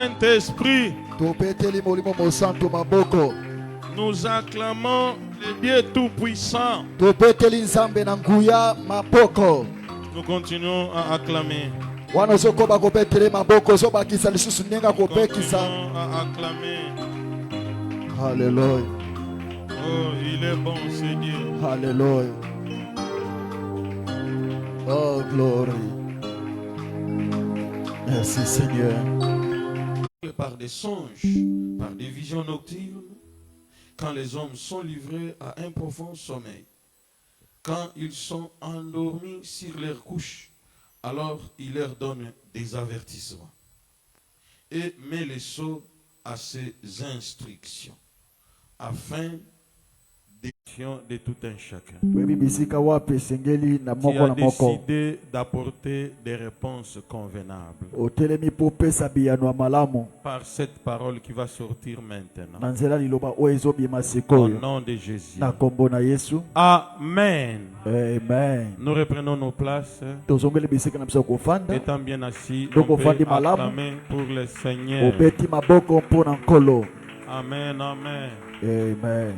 Saint-Esprit, nous acclamons le Dieu Tout-Puissant. Nous continuons à acclamer. Nous continuons à acclamer. Alléluia. Oh, il est bon, Seigneur. Alléluia. Oh, glory. Merci, Seigneur. Par des songes, par des visions nocturnes, quand les hommes sont livrés à un profond sommeil, quand ils sont endormis sur leurs couches, alors il leur donne des avertissements et met les sceaux à ses instructions, afin de tout un chacun qui a décidé d'apporter des réponses convenables par cette parole qui va sortir maintenant. Au nom de Jésus. Amen. Amen. Nous reprenons nos places. Étant bien assis, on peut acclamer pour le Seigneur. Amen, amen. Amen.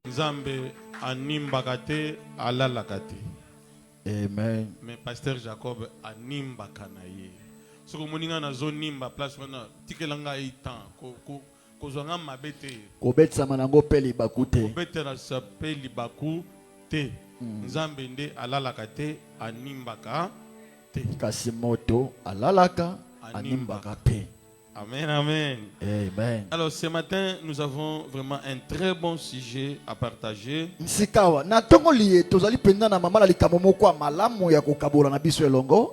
Nzambe animbakate alalakate. Amen. Mais pasteur Jacob animbakanaye. Ce que moninga na zone nimba place wana tikelanga itan ko zonga mabete. Ko betsa manango peli bakute. Ko betera sa peli baku te. Nzambe nde alalakate animbaka te. Kasimoto alalaka animbaka pe. Amen, amen. Amen. Alors ce matin, nous avons vraiment un très bon sujet à partager.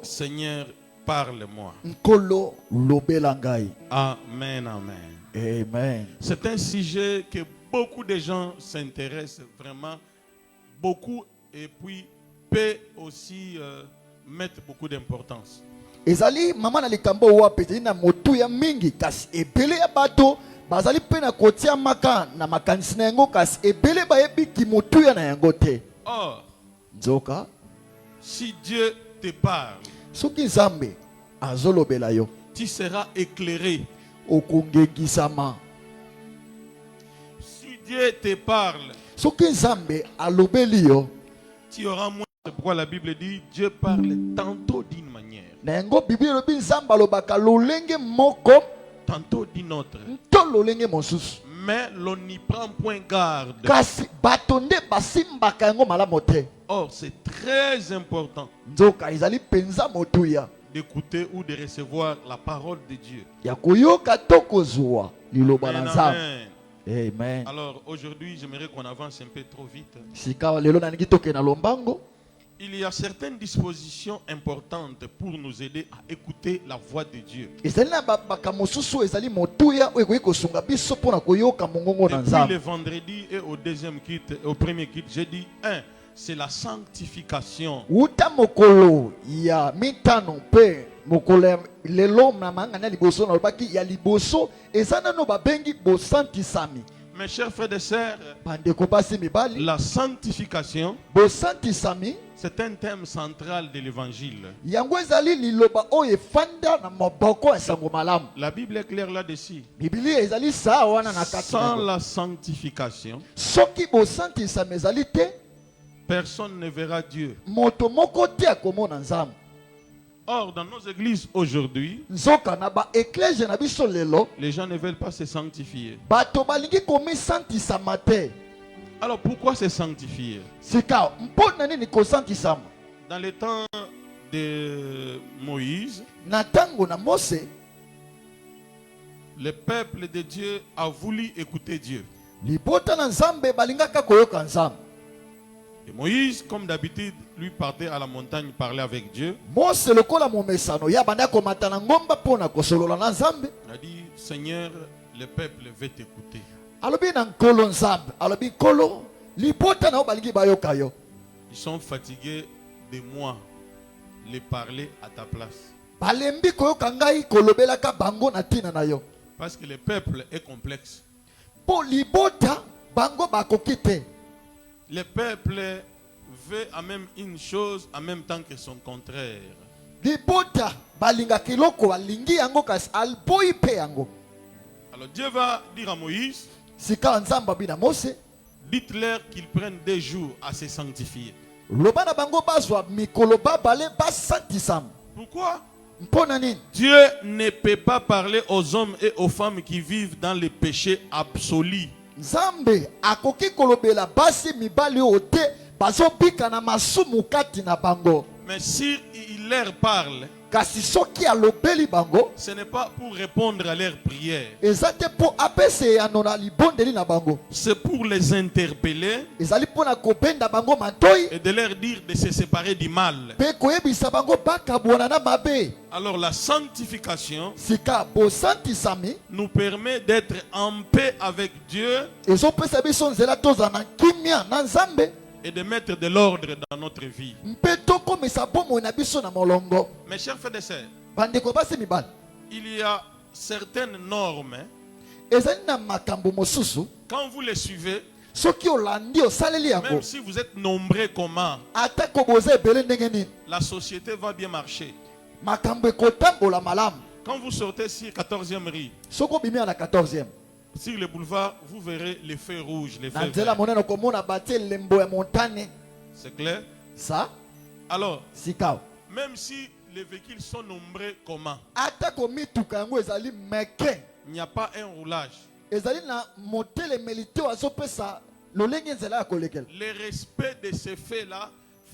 Seigneur, parle-moi. Amen, amen. Amen. C'est un sujet que beaucoup de gens s'intéressent vraiment, beaucoup, et puis peut aussi mettre beaucoup d'importance. Ezali mama na likambo wa peteli na motu ya mingi kasi ebele ya bato bazali pe na kotia maka na makanisi na yango kasi ebele bayebi ki motu ya na yango te. Or, nzoka si Dieu te parle, soki Nzambe azolobela yo, tu seras éclairé. Okongekisama. Si Dieu te parle, soki Nzambe alobeli yo, tu auras moins. C'est pourquoi la Bible dit Dieu parle tantôt d'une manière, nango Bible lobi Nzambe alobaka lolenge moko, tantôt d'une autre, to lolenge mosusu. mais l'on n'y prend point garde. Kasi batonde basimbaka yango malamu te. Or c'est très important nzoka ezali penza motuya d'écouter ou de recevoir la parole de Dieu. ya koyoka to kozwa liloba na Nzambe. Amen. Amen. Alors aujourd'hui, j'aimerais qu'on avance un peu trop vite. Sikawa lelo na ningi toke na lombango. Il y a certaines dispositions importantes pour nous aider à écouter la voix de Dieu. Ezali na baka mosusu ezali motuya oyo kosunga biso pona koyoka mongongo na Depuis Nzambe. le vendredi et au deuxième kit, au premier kit, j'ai dit c'est la sanctification. Uta mokolo ya mitano pe mokolo lelo na mangana liboso na lobaki ya liboso ezana no babengi bosantisami. Mes chers frères et sœurs, la sanctification, c'est un thème central de l'évangile. La Bible est claire là-dessus. Sans la sanctification, personne ne verra Dieu. Or, dans nos églises aujourd'hui, les gens ne veulent pas se sanctifier. Alors, pourquoi se sanctifier? Dans le temps de Moïse, le peuple de Dieu a voulu écouter Dieu. Et Moïse, comme d'habitude, lui partait à la montagne parler avec Dieu. Il a dit, Seigneur, le peuple veut t'écouter. Ils sont fatigués de moi, les parler à ta place. Parce que le peuple est complexe. Le peuple veut en même une chose en même temps que son contraire. libota balinga kiloko balingi yango kasi alboyi pe yango. Alors Dieu va dire à Moïse, sika nzamba bina Mose, dites-leur qu'ils prennent des jours à se sanctifier. loba na bango bazwa mikolo babale basantisama. Pourquoi? Mpona nini? Dieu ne peut pas parler aux hommes et aux femmes qui vivent dans le péché absolu. Nzambe akoki kolobela basi mibali ote bazobika na masumu kati na bango. Mais si il leur parle, kasi soki alobeli bango, ce n'est pas pour répondre à leurs prières. ezate po apese anona libondeli na bango. C'est pour les interpeller ezali pona kobenda bango matoi et de leur dire de se séparer du mal. pe koyebisa bango bakabwana na mabe. Alors la sanctification sika bosantisami nous permet d'être en paix avec Dieu ezopesa biso nzela tozala na kimia na Nzambe et de mettre de l'ordre dans notre vie. mpe tokomisa bomoi na biso na molongo. Mes chers frères et sœurs, bandeko basi mibali, il y a certaines normes, ezali na makambo mosusu quand vous les suivez, soki olandi osaleli yango, même si vous êtes nombreux comment, atako boza ebele ndenge nini, la société va bien marcher. makambo ekotambola malamu. Quand vous sortez sur 14e rue, soko bimia na 14e sur le boulevard, vous verrez les feux rouges, les na feux nzela verts. monene komona batie lembo ya montane C'est clair? sa Alors, sika même si les véhicules sont nombreux comment, atako mituka yango ezali meke, il n'y a pas un roulage. ezali na motelemeli te azopesa lolenge nzela ya kolekela. Le respect de ces faits-là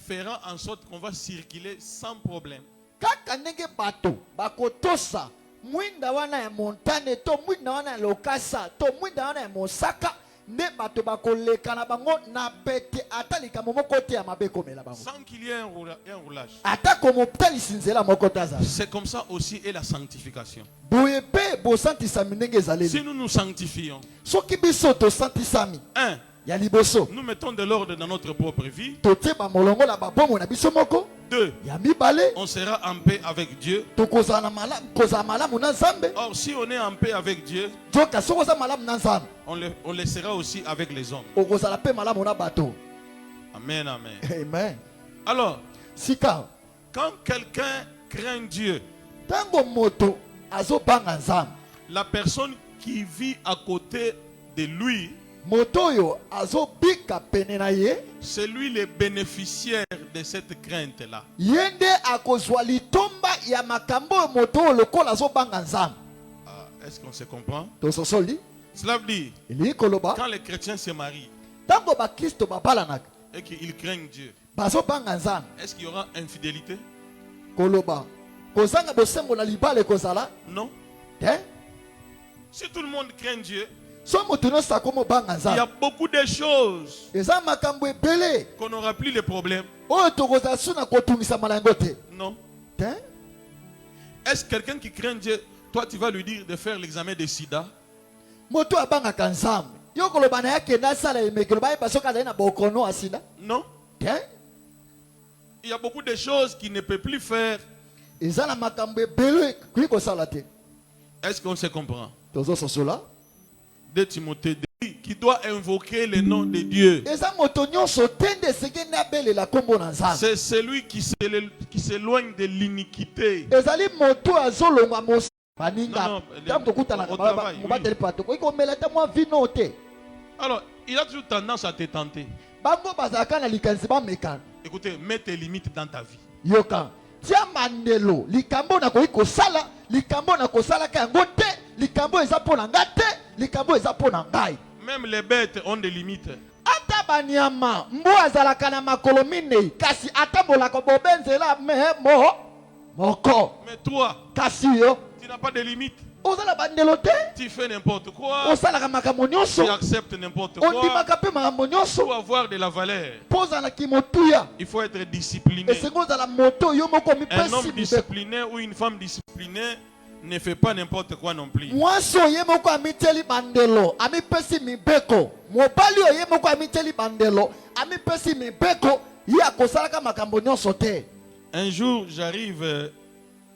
fera en sorte qu'on va circuler sans problème. kaka ndenge bato bakotosa mwinda wana ya montane to mwinda wana ya lokasa to mwinda wana ya mosaka, nde bato bakoleka na bango na pete ata likambo moko te ya mabe komela bango, Sans qu'il y ait un roulage. ata komotalisi nzela moko te azala. C'est comme ça aussi est la sanctification. boye mpe bosantisami ndenge Si ezaleli. nous nous sanctifions, soki biso tosantisami ya liboso, nous mettons de l'ordre dans notre propre vie. totie bamolongo na babomo na biso moko. 2, ya mibale, on sera en paix avec Dieu. tokozala na malamu, kozala malamu na Nzambe. Or, si on est en paix avec Dieu, joka soki oza malamu na Nzambe, on le sera aussi avec les hommes. okozala mpe malamu na bato. Amen, amen. Amen. Alors, sika quand quelqu'un craint Dieu, tango moto azobanga Nzambe, la personne qui vit à côté de lui, moto oyo azobika pene na ye, c'est lui le bénéficiaire de cette crainte-là. ye nde akozwa litomba ya makambo oyo moto oyo lokola azobanga Nzambe. Ah, est-ce qu'on se comprend? tososoli Cela veut dire, elingi koloba quand les chrétiens se marient tango bakristo babalanaka et qu'ils craignent Dieu, bazobanga Nzambe, est-ce qu'il y aura infidélité? koloba kozanga bosembo na libala ekozala Non. te. Si tout le monde craint Dieu, so moto nyonso akomobanga il y a Nzambe, beaucoup de choses eza makambo ebele qu'on n'aura plus les problèmes. oyo tokozala su na kotungisama na yango te. Non. te Est-ce quelqu'un qui craint Dieu, toi tu vas lui dire de faire l'examen de sida? moto abangaka Nzambe, yo koloba na yake nasala emekelo bayeba soki azali na bokono asida Non. te. Il y a beaucoup de choses qu'il ne peut plus faire. eza na makambo ebele koki kosala te. Est-ce qu'on se comprend? tozososola 2 Timothée 2, qui doit invoquer le nom de Dieu. eza moto nyonso te nde esengeli abelela kombo na Nzambe. C'est celui qui s'éloigne de l'iniquité. ezali moto azolongwa mos baninga Non, ntango tokutanaka au travail, mobateli pato koki komela te mwa vino te. Alors, il a toujours tendance à te tenter. bango bazalaka na likanisi bamekana. Écoutez, mets tes limites dans ta vie. yoka tia mandelo likambo nakoki kosala, likambo nakosalaka yango te, likambo eza mpo na nga te, likambo eza mpo na ngai. Même les bêtes ont des limites. ata banyama mbu azalaka na makolo minei kasi atambolaka bobenzela moko, Mais toi, kasi yo tu n'as pas de limites. ozala bandelo te, Tu fais n'importe quoi. osalaka makambo nyonso, Tu acceptes n'importe quoi. ondimaka mpe makambo nyonso. Pour avoir de la valeur, mpo ozalaki motuya il faut être discipliné. esengi ozala moto yo moko Un mipesi homme mibeko. discipliné ou une femme disciplinée ne fait pas n'importe quoi non plus. mwasi oyo ye moko amitieli bandelo amipesi mibeko, mobali oyo ye moko amitieli bandelo amipesi mibeko, ye akosalaka makambo nyonso te. Un jour, j'arrive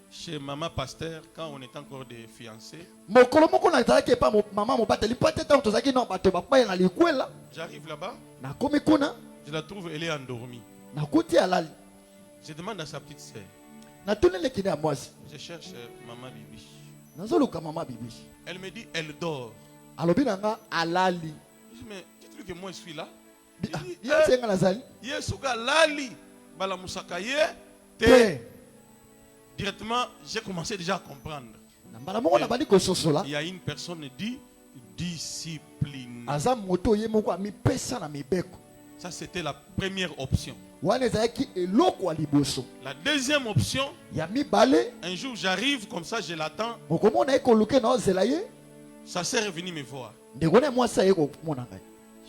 chez Maman Pasteur quand on est encore des fiancés. mokolo moko nazalaki epa mama mobateli mpo te ntango tozalaki na bato bapaya na likwela, J'arrive là-bas, nakomi kuna je la trouve, elle est endormie. nakuti alali. Je demande à sa petite sœur, natuneleki na mwasi Je cherche Maman Bibi. nazoluka mama bibi Elle me dit, elle dort. alobi nanga alali Je dis, mais dis-tu que moi je suis là? yesenga nazali Yesuga lali. Bala Moussaka ye. te Directement, j'ai commencé déjà à comprendre. na mbala moko na bandi kososola Il y a une personne dit discipline. aza moto ye moko amipesa na mibeko Ça, c'était la première option. wana ezalaki eloko ya liboso La deuxième option, ya mibale un jour j'arrive comme ça, je l'attends. mokomona ye koluke na ozela ye Sa sœur est venue me voir. ndeko na mwasi aye komona ngai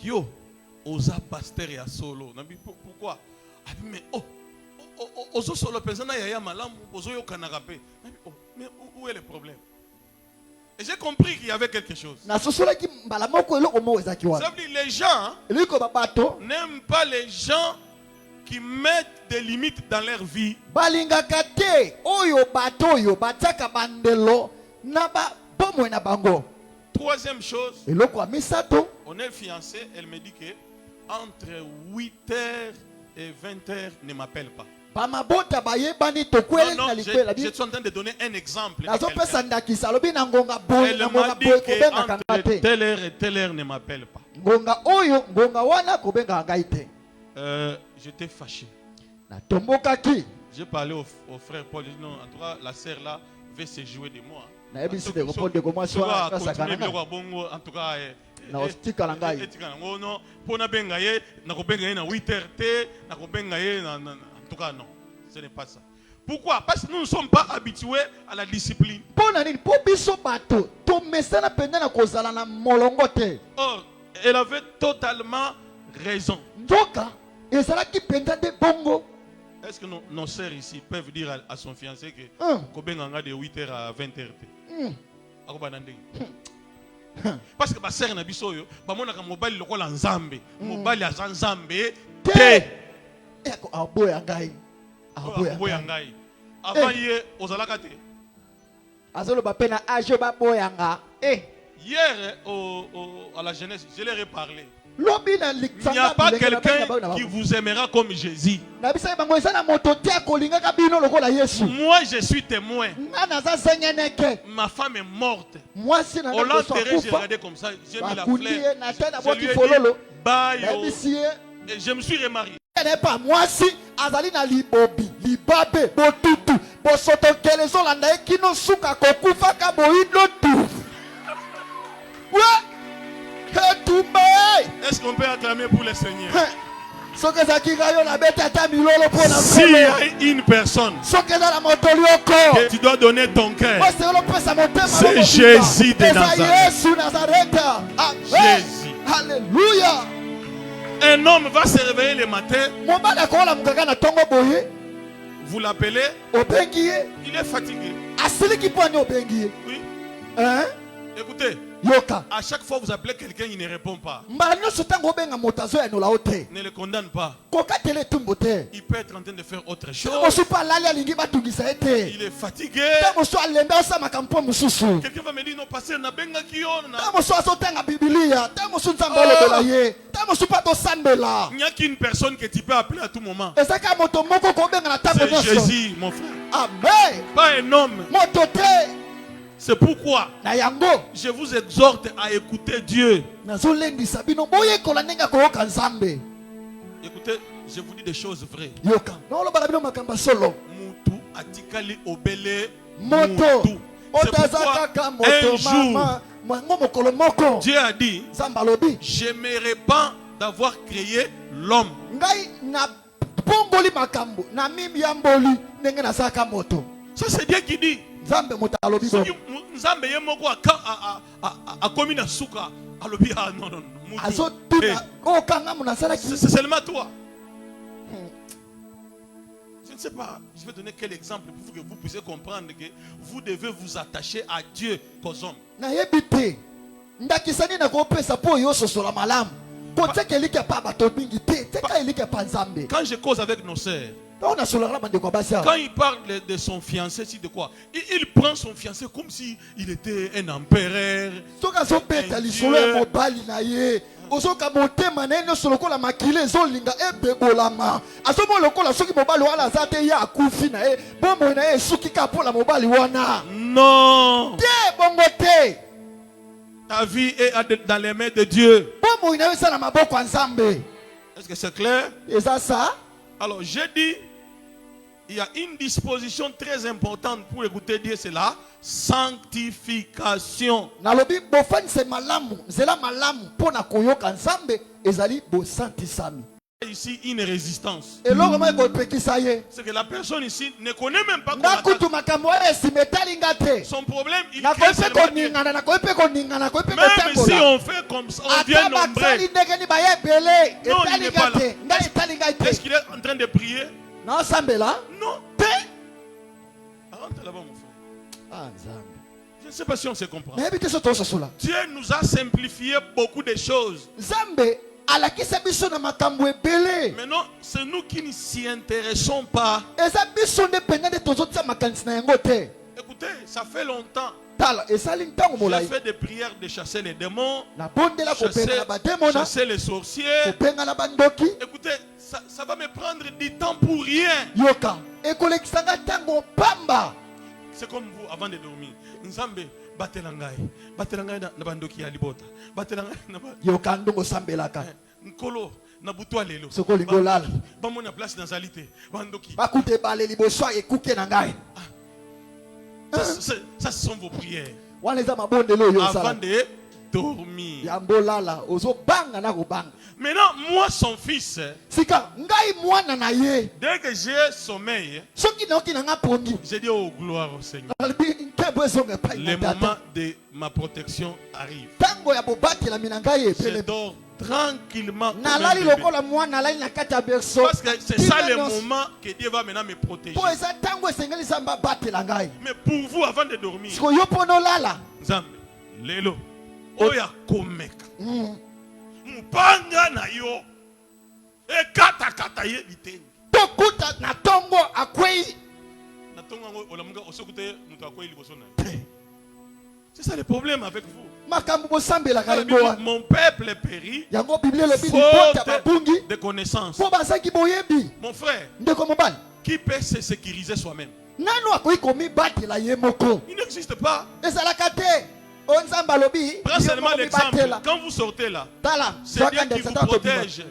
Yo, oza pasteur ya solo. Nabi, pourquoi? Ah, mais ozo solo pesana yaya malamu, ozo yo kanarape. Mais où est le problème? Et j'ai compris qu'il y avait quelque chose. nasosolaki mbala moko eloko moko ezalaki Ça wana veut dire les gens eliko babato n'aiment pas les gens qui mettent des limites dans leur vie. balingaka te oyo bato oyo batiaka bandelo na bomoi na bango. Troisième chose, eloko ya misato on est fiancés, elle me dit que entre 8h et 20h ne m'appelle pas. bamabota bayebani tokweleli Non, na non, likwela je suis en train de donner un exemple. de nazopesa quelqu'un. ndakisa alobi na ngonga boye Elle na m'a ngonga dit boye kobengaka nga qu'entre te telle heure et telle heure ne m'appelle pas. ngonga oyo ngonga wana kobengaka ngai te J'étais fâché. natombokaki J'ai parlé au frère Paul. J'ai dit non, en tout cas, la sœur là veut se jouer de moi. nayebisi ndeko mpo ndeko mwasi wana akasakana ngai En tout cas, na otikala ngai non, pour na benga ye, na ko benga ye na 8h te, na ko benga ye en tout cas non, ce n'est pas ça. Pourquoi? Parce que nous ne sommes pas habitués à la discipline. mpo na nini mpo biso bato tomesana mpenza na kozala na molongo te Or, elle avait totalement raison. nzoka ezalaki mpenza nde bongo. Est-ce que nos sœurs ici peuvent dire à son fiancé que ko benga nga de 8h à 20h te? Akobana ndenge. Parce que ma sœur na biso yo, ba monaka mobali lokola nzambe, mobali aza nzambe te. aboya ngai Aboya ngai. Avant hier ozalaka te. azoloba mpe na age baboyanga Hier à la jeunesse, je leur ai parlé. lobi na Il n'y a pas quelqu'un qui liksanga vous aimera comme Jésus. na biso bango eza na moto te akolingaka bino lokola yesu Moi je suis témoin. nga naza sengeneke Ma femme est morte. mwasi na Au ngai koso l'enterré, j'ai akufa regardé comme ça, j'ai mis la bakundi ye fleur. na te na Je boki lui ai dit, fololo bye. nayebisi ye Et je me suis remarié. epa mwasi azali na libobi libabe botutu bosotokele ezolanda ye kino suka kokufaka boyindo tu etumba Est-ce qu'on peut acclamer pour le Seigneur? soki ezalaki ngai yo nabeti ata milolo mpo na S'il y a une personne soki eza na motoli oko que tu dois donner ton cœur, osengeli opesa motema c'est Jésus de eza Nazareth. yesu nazareta Jésus. halleluya Un homme va se réveiller le matin, mobali akolamukaka na ntongo boye vous l'appelez, obengi ye il est fatigué. asiliki mpo ani obengi ye Oui. Écoutez, yoka à chaque fois que vous appelez quelqu'un, il ne répond pas. mbala nyonso ntango obenga moto azoyanola yo te Ne le condamne pas. kokatela etumbu te Il peut être en train de faire autre chose. ntango mosusu mpo alali alingi batungisa ye te Il est fatigué. ntango mosusu alembe asamaka mpo mosusu Quelqu'un va me dire, non, pasteur, na benga ki on na. ntango mosusu azotanga bibilia ntango mosusu nzambe olobela ye ntango mosusu mpo atosambela Il n'y a qu'une personne que tu peux appeler à tout moment. ezaka moto moko kobenga na ntango C'est nyonso Jésus, mon frère. amen Pas un homme. moto te C'est pourquoi na yango je vous exhorte à écouter Dieu. nazolendisa bino boyekola ndenge akoyoka nzambe Écoutez, je vous dis des choses vraies. yoka naolobala bino makambo ya solo Mutu atikali obele moto mutu. C'est otaza pourquoi kaka un moto jour, mama mwango mokolo moko Dieu a dit, nzambe alobi je me répands d'avoir créé l'homme. ngai na pongoli makambo na miyamboli ndenge nazalaka moto Ça c'est Dieu qui dit. nzambe moto alobi Soki nzambe ye moko akomi na suka alobi ah non non mutu. azotuna okanga mo nazalaki C'est seulement toi. Je ne sais pas, je vais donner quel exemple pour que vous puissiez comprendre que vous devez vous attacher à Dieu qu'aux hommes. nayebi te ndakisa nini nakopesa mpo oyo ososola malamu kotika elike pa bato mingi te teka elike pa nzambe Quand je cause avec nos sœurs, ntango nasolaka na bandeko ya basi awa quand il parle de son fiancé, c'est de quoi? Il prend son fiancé comme si il était un empereur. soki azobeta lisolo ya mobali na ye ozoka motema na ye nyonso lokola makili ezolinga ebebolama azomona lokola soki mobali wana aza te ye akufi na ye bomoi na ye esuki ka mpola mobali wana Non. te bongo te Ta vie est dans les mains de Dieu. bomoi na yo eza na maboko ya nzambe Est-ce que c'est clair? eza sa Alors, j'ai dit, il y a une disposition très importante pour écouter Dieu, c'est la sanctification. nalobi bofanise malamu nzela malamu mpo na koyoka nzambe ezali bosantisami Ici, une résistance. eloko moko ekopekisa ye C'est que la personne ici ne connaît même pas comment attaquer. nakutu makambo oyo esima etali nga te Son problème, il nakoki crée mpe seulement Dieu. koningana nakoki mpe koningana nakoki mpe Même si kotambola on fait comme ça, on devient ata basali nombreux. ndenge ni baye ebele Non, il etali n'est nga pas là. te ngai etali ngai Est-ce te qu'il est en train de prier? naosambela Non. te Rentre là-bas, mon frère. ah nzambe Je ne sais pas si on se comprend. nayebi te so tososola Dieu nous a simplifié beaucoup de choses. nzambe alakisa biso na makambo ebele Maintenant, c'est nous qui ne s'y intéressons pas. eza biso nde mpenza nde tozotia makanisi na yango te Écoutez, ça fait longtemps. tala esali ntango J'ai molai fait des prières de chasser les démons, nabondela kobenga na bademona chasser les sorciers. kobenga na bandoki Écoutez, ça va me prendre du temps pour rien. yoka ekolekisanga ntango pamba C'est comme vous avant de dormir. Nzambe, batelangai. Batelangai na bandoki ya libota. Batelangai na ba. yoka ndongo osambelaka Nkolo, na butwa lelo. soki olingi olala Bamona place dansalité. Bandoki. bakuta ebale liboso ya ekuke na ngai Ça, ce sont vos prières. wana eza mabondelo oyo Avant osala de dormir. yango olala ozobanga na kobanga Maintenant, moi, son fils, sika ngai mwana na ye dès que j'ai sommeil, soki nayoki na nga pongi j'ai dit oh gloire au Seigneur. nalobi nkembo ezonga epai Le na tata moment de ma protection arrive. ntango ya bobatelami na ngai Je epele dors tranquillement. comme un nalali bébé. lokola mwana alali na kati ya berso Parce que c'est ça le moment que Dieu va maintenant me protéger. mpo eza ntango esengeli nzambe abatela ngai Mais pour vous, avant de dormir, siko yo mpo nolala Nzambe, lelo, oya komeka. Mupanga na yo. E kata kata ye biteni. tokuta na ntongo akwei Na tonga ngo olamuka osokute mutu akwei liboso na. C'est ça le problème avec vous. makambo bosambelaka La yango Bible, wana mon peuple périt yango biblia elobi libota babungi faute de connaissance. mpo bazaki boyebi Mon frère, ndeko mobali qui peut se sécuriser soi-même? nano akoki komibatela ye moko Il n'existe pas. ezalaka te o nzambe alobi Prends seulement yo l'exemple. komibatela Quand vous sortez là, tala c'est Dieu zwaka qui vous ndesa tata tobima protège.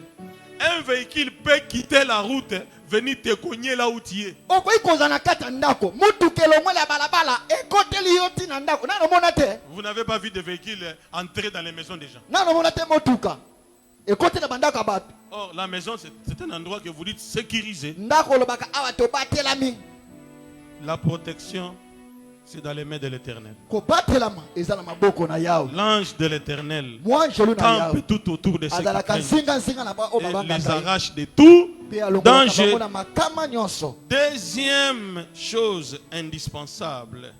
Un véhicule peut quitter la route, venir te cogner là où tu es. okoki koza na kati ya ndako motuka elongwela ya balabala ekoteli yo ntina ndako nanomona te Vous n'avez pas vu de véhicule entrer dans les maisons des gens. nanomona te motuka ekotela bandako ya bato Or, la maison, c'est un endroit que vous dites sécurisé. ndako olobaka awa tobatelami La protection, c'est dans les mains de l'Éternel. kobatelama eza na maboko na yawe L'ange de l'Éternel mwanjelu na yawe campe tout autour de ceux qui azalaka craignent nzinga na bao et les babangaka arrache de tout mpe alongolaka danger. bango na makama nyonso Deuxième chose indispensable,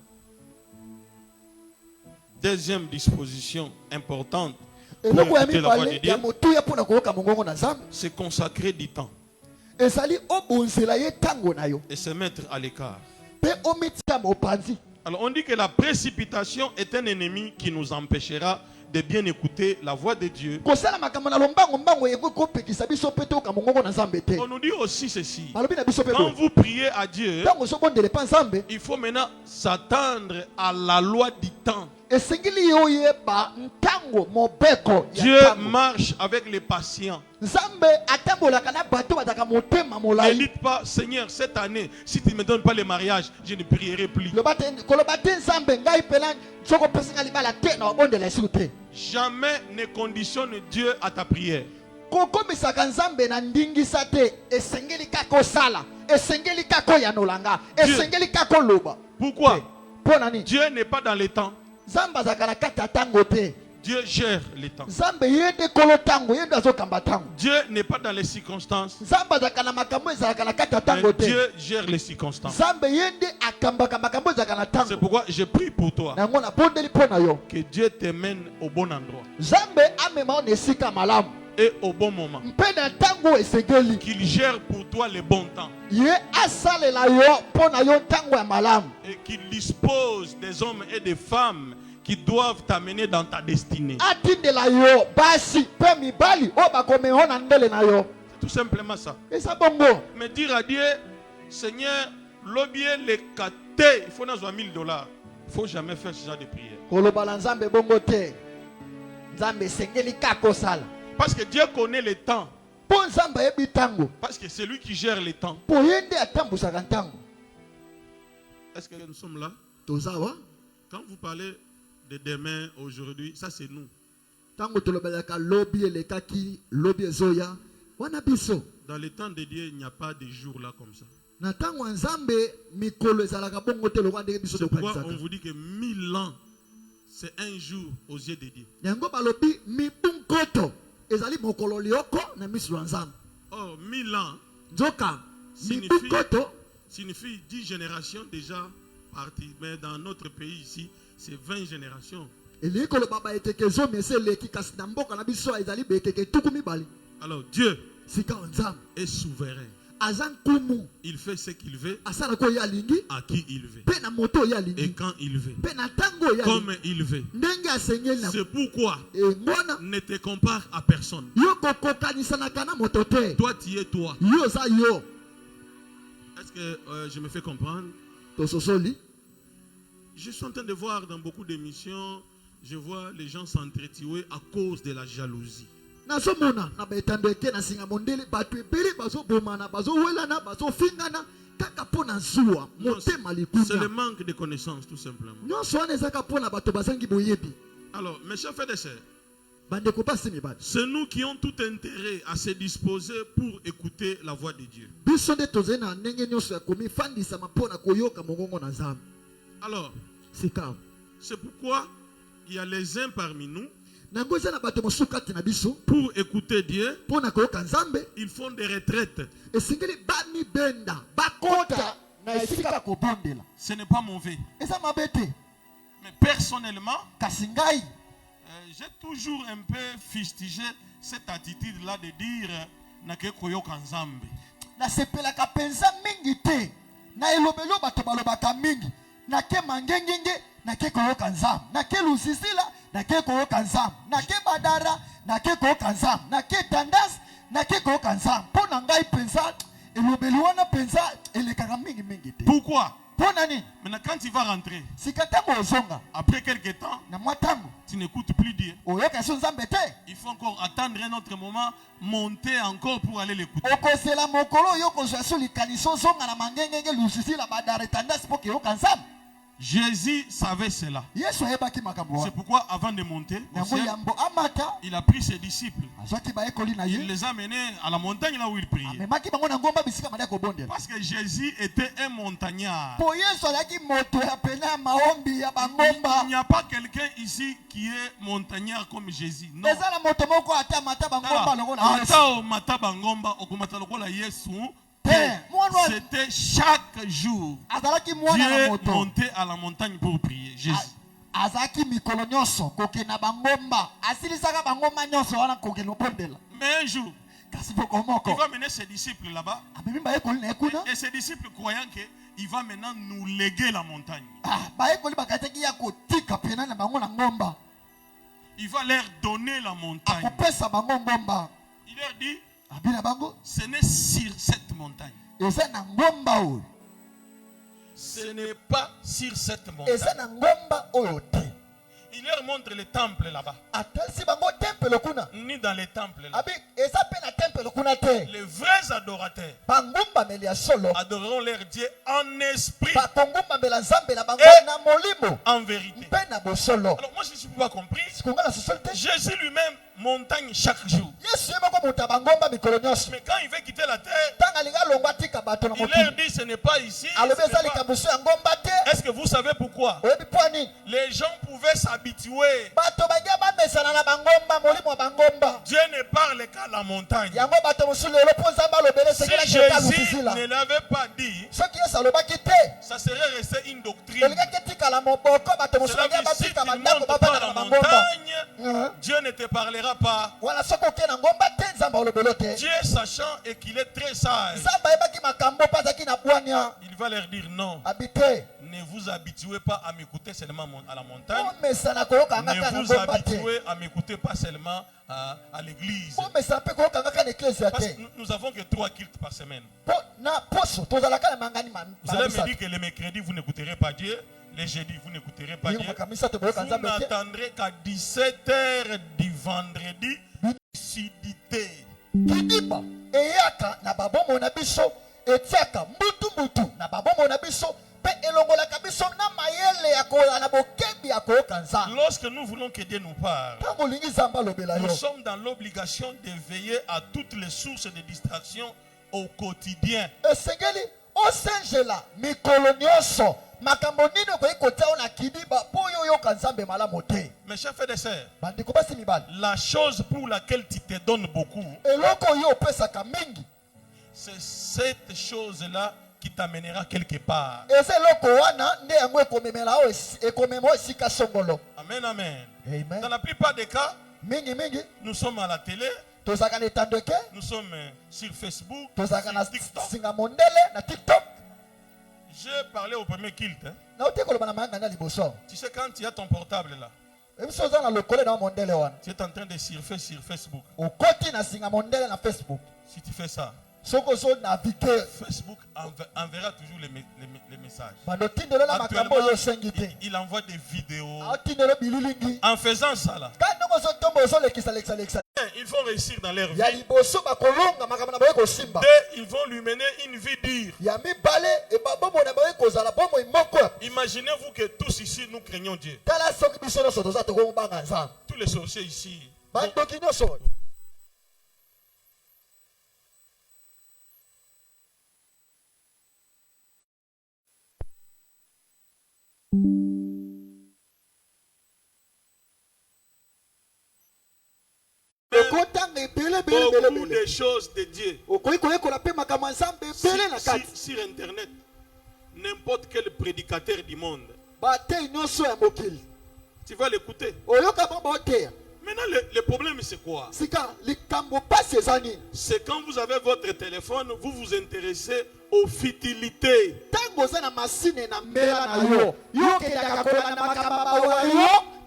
deuxième disposition importante eloko ya écouter la voix de mibale Dieu, ya motuya mpo na koyoka mongongo na nzambe c'est consacrer du temps ezali obonzela ye ntango na yo et se mettre à l'écart. mpe omitia mopanzi Alors on dit que la précipitation est un ennemi qui nous empêchera de bien écouter la voix de Dieu. kosala makambo na lombango ekoki kopekisa biso mpe toyoka mongongo na nzambe te On nous dit aussi ceci. balobi na biso mpe Quand boye vous priez à Dieu, ntango ozobondela epa nzambe il faut maintenant s'attendre à la loi du temps. esengeli yo oyeba ntango mobeko ya Dieu ntango marche avec les patients. nzambe atambolaka na bato bazalaka motema Ne molai dites pas, Seigneur, cette année, si tu ne me donnes pas le mariage, je ne prierai plus. koloba te nzambe ngai mpela soki opesinga libala te na wabondela esiku te Jamais ne conditionne Dieu à ta prière. kokomisaka nzambe na ndingisa te esengeli kaka osala esengeli kaka oyanolanga esengeli kaka oloba Pourquoi? mpo na nini Dieu n'est pas dans les temps. nzambe azalaka na kati ya ntango te Dieu gère les temps. nzambe ye nde kolo ntango ye nde azokamba ntango Dieu n'est pas dans les circonstances. nzambe azalaka na makambo ezalaka na kati ya Mais ntango te Dieu gère les circonstances. nzambe ye nde akambaka makambo ezalaka na C'est ntango pourquoi je prie pour toi. na yango nabondeli mpo na yo Que Dieu te mène au bon endroit nzambe amema yo na esika malamu et au bon moment. mpe na ntango esengeli Qu'il gère pour toi le bon temps. ye asalela yo mpo na yo ntango ya malamu Et qu'il dispose des hommes et des femmes qui doivent t'amener dans ta destinée. atindela yo basi pe mibali o bakomehona ndele na yo. Tout simplement ça. Eza bongo. Mais dire à Dieu, Seigneur, l'objet les caté, il faut nous 1000 $. Il ne faut jamais faire ce genre de prière. Koloba la nzambe bongo te. Nzambe sengeli kakosala. Parce que Dieu connaît le temps. Po nzambe yebi tango. Parce que c'est lui qui gère le temps. Po yende atambusaka ntango. Est-ce que nous sommes là? Tozawa. Quand vous parlez de demain, aujourd'hui, ça c'est nous. Tango tolobelaka lobi elekaki lobi ezoya. Wana biso. Dans le temps de Dieu, il n'y a pas de jour là comme ça. Na tango nzambe mikolo ezalaka bongo te lokwa ndenge biso C'est pourquoi tokanisaka. on vous dit que 1000 ans, c'est un jour aux yeux de Dieu. Yango balobi mibunkoto ezali mokolo lioko na miso ya nzambe. Oh, 1000 ans Nzoka signifie, mibunkoto signifie 10 générations déjà parties. Mais dans notre pays ici, c'est 20 générations. eli koloba ba eteke zomi eseleki kasi na mboka na biso ezali bekeke tuku mibali. Alors Dieu Sika nzambe est souverain. aza nkumu Il fait ce qu'il veut, asala ko yalingi à qui il veut, pe na moto et yalingi quand il veut, pe na tango yalingi comme il veut. ndenge asengeli na C'est pourquoi ngona ne te compare à personne. yo kokokanisanaka na moto te. Toi, tu es toi. Yo oza yo Est-ce que je me fais comprendre? tososoli. Je suis en train de voir dans beaucoup d'émissions, je vois les gens s'entretuer à cause de la jalousie. nazomona na baetando eke na singa mondele bato ebele bazobomana bazowelana bazofingana kaka mpo na zuwa motema C'est le likunya manque de connaissances, tout simplement. nyonso wana ezaka mpo na bato bazangi boyebi. Alors, mes chers frères et sœurs, bandeko basi mibali c'est nous qui avons tout intérêt à se disposer pour écouter la voix de Dieu. biso nde tozali na ndenge nyonso ya komifandisama mpo na koyoka mongongo na nzambe. Alors, Sika c'est pourquoi il y a les uns parmi nous, nango eza na bato mosusu kati na biso pour écouter Dieu, mpo na koyoka nzambe ils font des retraites. esengeli bamibenda bakota na esika kobondela. Ce n'est pas mauvais. eza mabe te Mais personnellement, kasi ngai j'ai toujours un peu fustigé cette attitude-là de dire nake koyoka nzambe. nasepelaka penza mingi te na elobelo bato balobaka mingi nake mangengenge nake koyoka nzambe nake lusisila nake koyoka nzambe nake badara nake koyoka nzambe nake tendance nake koyoka nzambe mpo na ngai penza elobeli wana penza elekaka mingi mingi te. Pourquoi? mpo na nini? Maintenant, quand tu vas rentrer, sika ntango ozonga après quelques temps, na mwa ntango tu n'écoutes plus Dieu. oyoka so nzambe te. Il faut encore attendre un autre moment, monter encore pour aller l'écouter. okosela mokolo oyo okozwa so likanisi ozonga na mangengenge lusisila badara tendance mpo keyoka nzambe. Jésus savait cela. yesu ayebaki makambo C'est wana pourquoi, avant de monter au yango ciel, yambo amata il a pris ses disciples. azwaki bayekoli na Il ye les a menés à la montagne là où il priait. amemaki bango na ngomba bisika balia kobondela Parce que Jésus était un montagnard. po yesu azalaki moto ya pena ya maombi ya Il bangomba. n'y a pas quelqu'un ici qui est montagnard comme Jésus. Non. eza na moto moko ata mata bangomba lokola yesu Ata omata bangomba okomata lokola Yesu. C'était chaque jour. azalaki mwana na Dieu moto montait à la montagne pour prier. Jésus. azalaki mikolo nyonso kokenda bangomba asilisaka bangomba nyonso wana kokenda obondela. Mais un jour, kasi poko il moko va mener ses disciples là-bas. amemi bayekoli na ye kuna Et ses disciples croyant qu'il va maintenant nous léguer la montagne. bayekoli bakataki ya kotika pena na bango na ngomba Il va leur donner la montagne. akopesa bango ngomba. Il leur dit, abi na bango ce n'est sur cette montagne. eza na ngomba oyo Ce n'est pas sur cette eza montagne. na ngomba oyo te. Il leur montre le temple là-bas. atalisi bango tempelo kuna Ni dans les temples là. abi eza mpe na tempelo kuna te. Les vrais adorateurs bangumbameli ya solo adoreront leur Dieu en esprit, bakongumbamela nzambe na bango na molimo en vérité. mpe na bosolo. Alors moi je ne suis pas compris. sikonga na sosoli te. Jésus lui-même montagne chaque jour. yesu ye moko moto ya bangomba mikolo nyonso Mais quand il veut quitter la terre, ntango alingi alongwa atika bato na il leur mokili dit ce n'est pas ici. alobi ce eza n'est pas- likambo so ya ngomba te. Est-ce que vous savez pourquoi? oyebi mpo nini Les gens pouvaient s'habituer. bato bagia bamesana na bangomba molimo ya bangomba Dieu ne parle qu'à la montagne. yango bato mosusu lelo mpo nzambe alobele Si esengelaki eka Jésus lusisila ne l'avait pas dit, soki yesu alobaki te ça serait resté une doctrine. elingaki etikala moboko bato mosusu Cela bagia dit, si tu batika ne bandako montes pas babanda à na la bangomba. montagne, Dieu ne te parlera pas. wala soki oke na ngomba te nzambe alobelo te. Dieu sachant et qu'il est très sage, nzambe ayebaki makambo mpo azalaki na bwania il va leur dire non, abi te ne vous habituez pas à m'écouter seulement à la montagne. Ne vous habituez à m'écouter pas seulement à l'église. Parce que nous avons que 3 cultes par semaine. Vous allez me dire que les mercredis, vous n'écouterez pas Dieu. Les jeudis, vous n'écouterez pas Dieu. Vous n'attendrez qu'à 17h du vendredi. Lucidité. Kidiba eyaka na babomo na biso etiaka mbutu na babomo na biso pe elongola kabiso na mayele ya na bokebi ya kokanza. Lorsque nous voulons que Dieu nous parle, nous sommes dans l'obligation de veiller à toutes les sources de distraction au quotidien. Esengeli osengela mikolo nyonso makambo nino ko ikotia na kidiba po yo kanzambe mala mote. Mes chers frères et sœurs, bandiko basi mibali, la chose pour laquelle tu te donnes beaucoup, eloko yo pesaka mingi, c'est cette chose-là qui t'amènera quelque part. Amen, amen. Amen. Dans la plupart des cas, mingi, nous sommes à la télé, nous sommes sur Facebook, sur TikTok. J'ai parlé au premier culte. Hein. Tu sais, quand tu as ton portable là, tu es en train de surfer sur Facebook. Si tu fais ça, Facebook enverra toujours les messages. Il envoie des vidéos. En faisant ça là, ils vont réussir dans leur vie. Ils vont lui mener une vie dure. Imaginez-vous que tous ici nous craignons Dieu. Tous les sorciers ici. Beaucoup de choses de Dieu sur internet. N'importe quel prédicateur du monde, tu vas l'écouter. Maintenant le problème c'est quoi? C'est quand vous avez votre téléphone, vous vous intéressez aux futilités.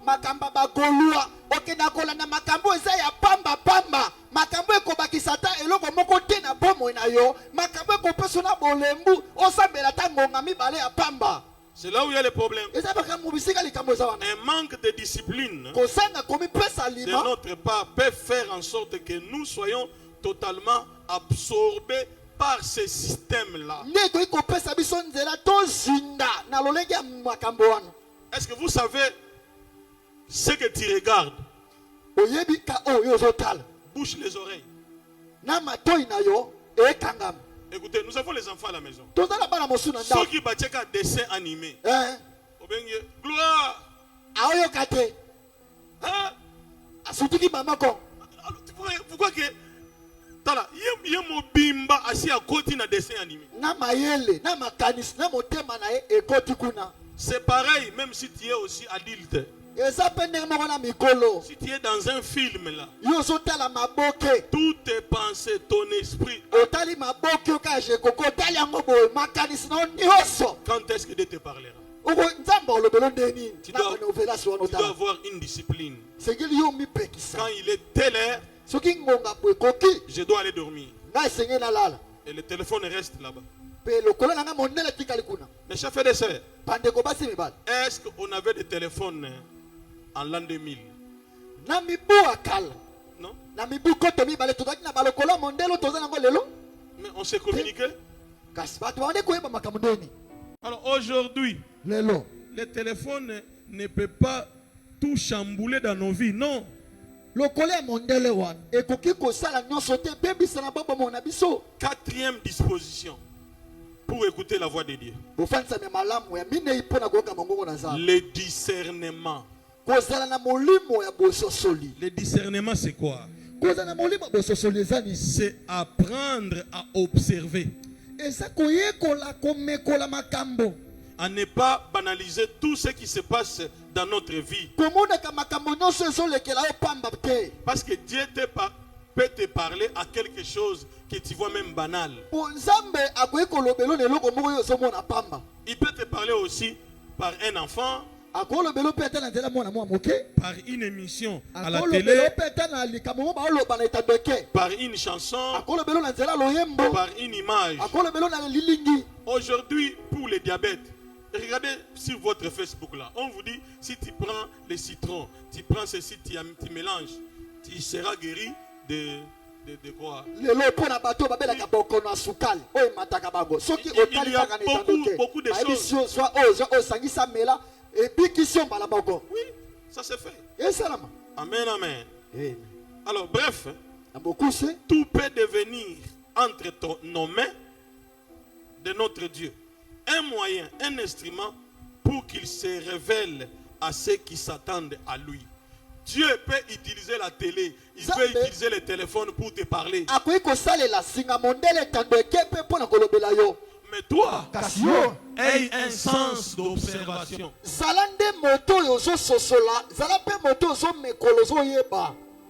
Makamba bagolua okenda kolanda makambo eza ya pamba makambo ekobakisa ta eloko moko te na bomo na yo makambo ekopesa na bolembu osambela ta ngonga mibale ya pamba. C'est là où il y a le problème. Un manque de discipline de notre part peut faire en sorte que nous soyons totalement absorbés par ce système-là. Est-ce que vous savez ce que tu regardes? Bouche les oreilles. Écoutez, nous avons les enfants à la maison. Ceux qui battent un dessin animé. Gloire. Pourquoi que il y a mon bimba assis à côté d'un dessin animé? C'est pareil, même si tu es aussi adulte. Si tu es dans un film là, toutes tes pensées, ton esprit, quand est-ce que Dieu te parlera? Tu dois avoir une discipline. Quand il est telle heure, je dois aller dormir. Et le téléphone reste là-bas. Mes chers frères et sœurs, est-ce qu'on avait des téléphones en l'an 2000? Non. Mais on s'est communiqué. Alors aujourd'hui, le téléphone ne peut pas tout chambouler dans nos vies, non. Quatrième disposition pour écouter la voix de Dieu. Le discernement. Le discernement, c'est quoi? C'est apprendre à observer. À ne pas banaliser tout ce qui se passe dans notre vie. Parce que Dieu peut te parler à quelque chose que tu vois même banal. Il peut te parler aussi par un enfant, par une émission à la télé, par une chanson, par une image. Aujourd'hui, pour le diabète, regardez sur votre Facebook là, on vous dit si tu prends les citrons, tu prends ceci, tu mélanges, tu seras guéri de quoi? Il y a beaucoup de choses. Oui, ça se fait. Amen, amen. Alors, bref, tout peut devenir entre nos mains de notre Dieu un moyen, un instrument pour qu'il se révèle à ceux qui s'attendent à lui. Dieu peut utiliser la télé, il peut utiliser le téléphone pour te parler. Mais toi, aie un sens d'observation.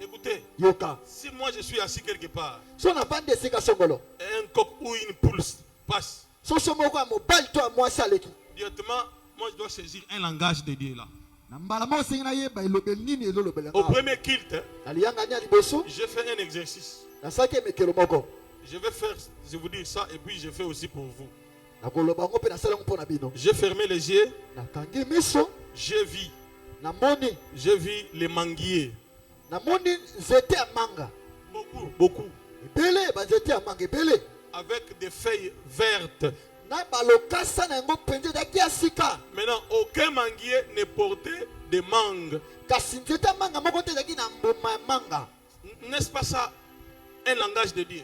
Écoutez, si moi je suis assis quelque part, un coq ou une poule passe, directement, moi je dois saisir un langage de Dieu là. Au premier culte, j'ai fait un exercice. Je vais faire, je vous dis ça, et puis je fais aussi pour vous. J'ai fermé les yeux. J'ai vu les manguiers. Beaucoup. Avec des feuilles vertes. Maintenant, aucun manguier ne portait de mangue. N'est-ce pas ça un langage de Dieu?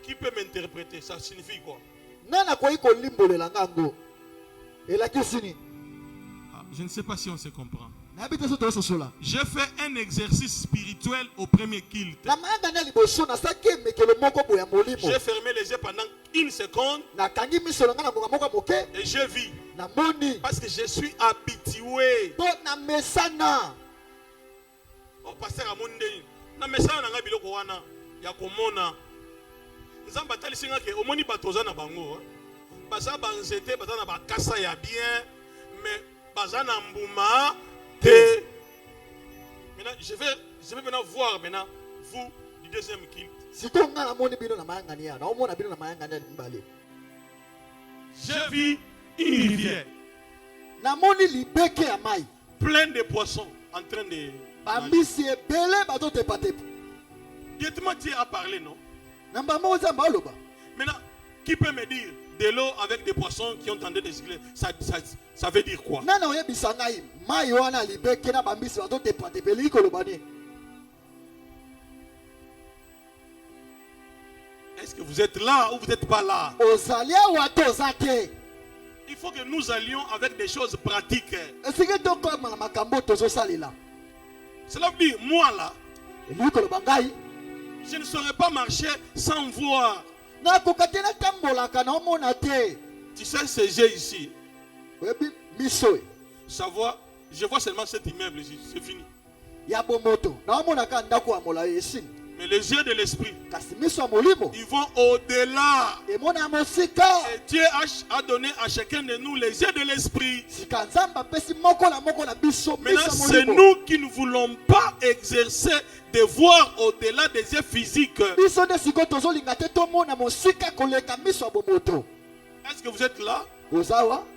Qui peut m'interpréter? Ça signifie quoi? Je ne sais pas si on se comprend. J'ai fait un exercice spirituel au premier culte. J'ai fermé les yeux pendant une seconde et j'ai vu. Parce que je suis habitué. Oh, pasteur Amunde, na mesana na biloko wana ya komona. Nzamba talisinga ke omoni batoza na bango. Baza banzete baza na bakasa ya bien, mais baza na mbuma. Maintenant, je vais maintenant voir maintenant vous du deuxième culte. J'ai vu une rivière pleine de poissons en train de directement Dieu a parlé, non? Maintenant, qui peut me dire de l'eau avec des poissons qui ont tenté de circuler, ça veut dire quoi? Est-ce que vous êtes là ou vous n'êtes pas là? Il faut que nous allions avec des choses pratiques. Cela veut dire, moi là, je ne saurais pas marcher sans voir. Tu sais, ces jeux ici, savoir, je vois seulement cet immeuble ici, c'est fini. Mais les yeux de l'esprit, ils vont au-delà. Et Dieu a donné à chacun de nous les yeux de l'esprit. Maintenant, c'est nous qui ne voulons pas exercer de voir au-delà des yeux physiques. Est-ce que vous êtes là?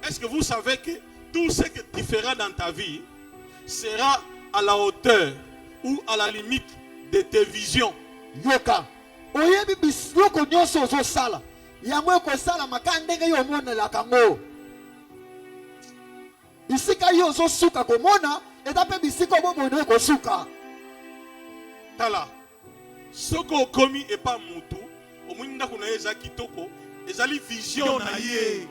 Est-ce que vous savez que tout ce que tu feras dans ta vie sera à la hauteur ou à la limite de tes visions? Tala, soko komi et pas mutu, au moins kuna eza kitoko, ezali vision na ye.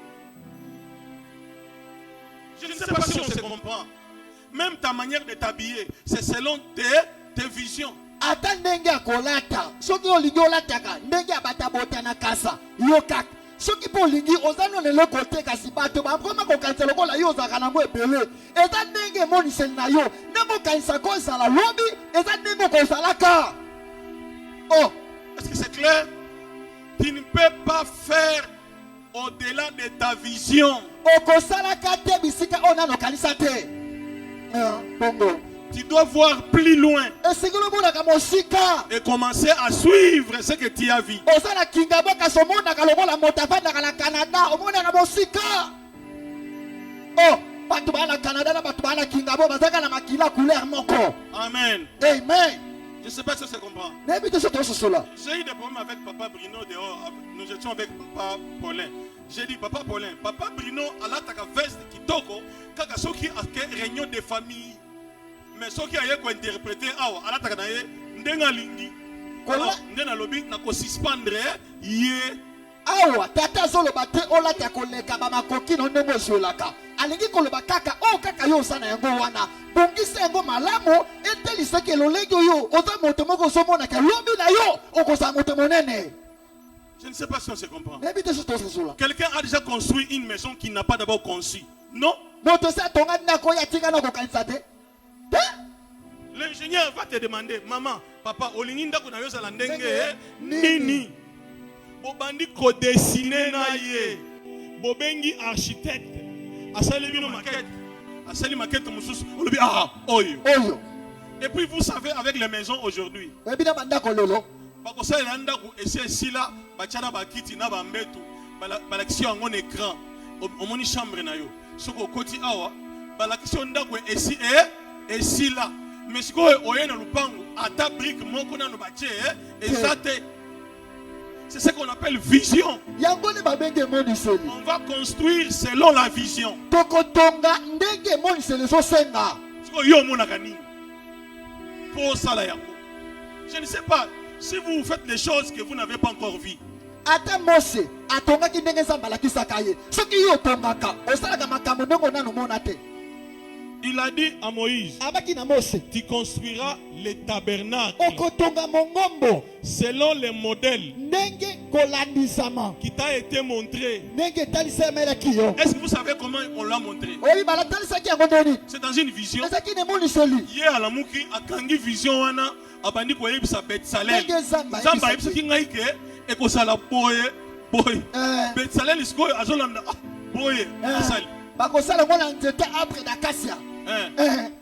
Je ne sais pas si on se comprend. Même ta manière de t'habiller, c'est selon tes visions. Ata ndenge akolata soki olingi olataka ndenge abata botana kasa yo kaka soki po olingi ozano lelo kote kasi bato bakoma kokanisa lokola yo ozaka nango ebele eza ndenge emoniseli na yo ndenge okanisa kozala lobi eza ndenge kozalaka. Oh, Est-ce que c'est clair? Tu ne peux pas faire au-delà de ta vision. okosalaka te bisika ona no kanisa te. Bongo. Tu dois voir plus loin Esikolo monaka mosika. et commencer à suivre ce que tu as vu. Osala kingabo kasomonaka lokola moto avandaka na Canada, omonaka mosika. Oh, bato bana Canada na bato bana kingabo bazaka na makila couleur moko. Amen. Amen. Je ne sais pas si ça se comprend. Nebi te soto sosola. J'ai eu des problèmes avec Papa Bruno dehors. Nous étions avec Papa Paulin. J'ai dit, Papa Paulin, Papa Bruno a l'attaque veste kitoko, kaka soki a réunion de famille. Mais soki a yeko interprété, a l'attaque na ye, ndenga lingi. Ndenga lobi, na ko suspendre, ye. Awa, tata zolo bate ola te koleka ba makoki no ndemo zolaka. Alingi koloba kaka, oh kaka yo sana yango wana. Bongisa yango malamu, eteli seke lolege yo, oza moto moko somona ka lobi na yo, okoza moto monene. Je ne sais pas si on se comprend. Nebi te soto sosola. Quelqu'un a déjà construit une maison qu'il n'a pas d'abord conçue. Non? Moto sa tonga ndako ya tinga na ko kanisa te. L'ingénieur va te demander, maman, papa, olingi ndako na yo za ndenge nini? Bobandi ko dessiner na ye. Bobengi architecte. Asali bino maquette. Asali maquette mususu. Olobi oyo. Oyo. Et puis vous savez avec les maisons aujourd'hui. Ebina bandako lolo. Bakosala ndako esi esila bachana bakiti na bambetu. Balakisi yango écran. Omoni chambre na yo. Soko koti awa balakisi ndako esi esila. Mais si vous avez un lupango, à ta brique, mon connaît nos bâtiments, c'est ce qu'on appelle vision. On va construire selon la vision. Je ne sais pas si vous faites des choses que vous n'avez pas encore vues. Il a dit à Moïse, tu construiras les tabernacles selon les modèles qui t'a été montré. Est-ce que vous savez comment on l'a montré? C'est dans une vision. Hier à la Mouki, à Kangi Vision, à Bandi Koye Bisa Betsalel. Zamba Ibsa Kingaike, et Kosala Boye, Boye. Betsalel is going, Azolanda, Boye, Asali. Bakosala mwana nzete après d'acacia.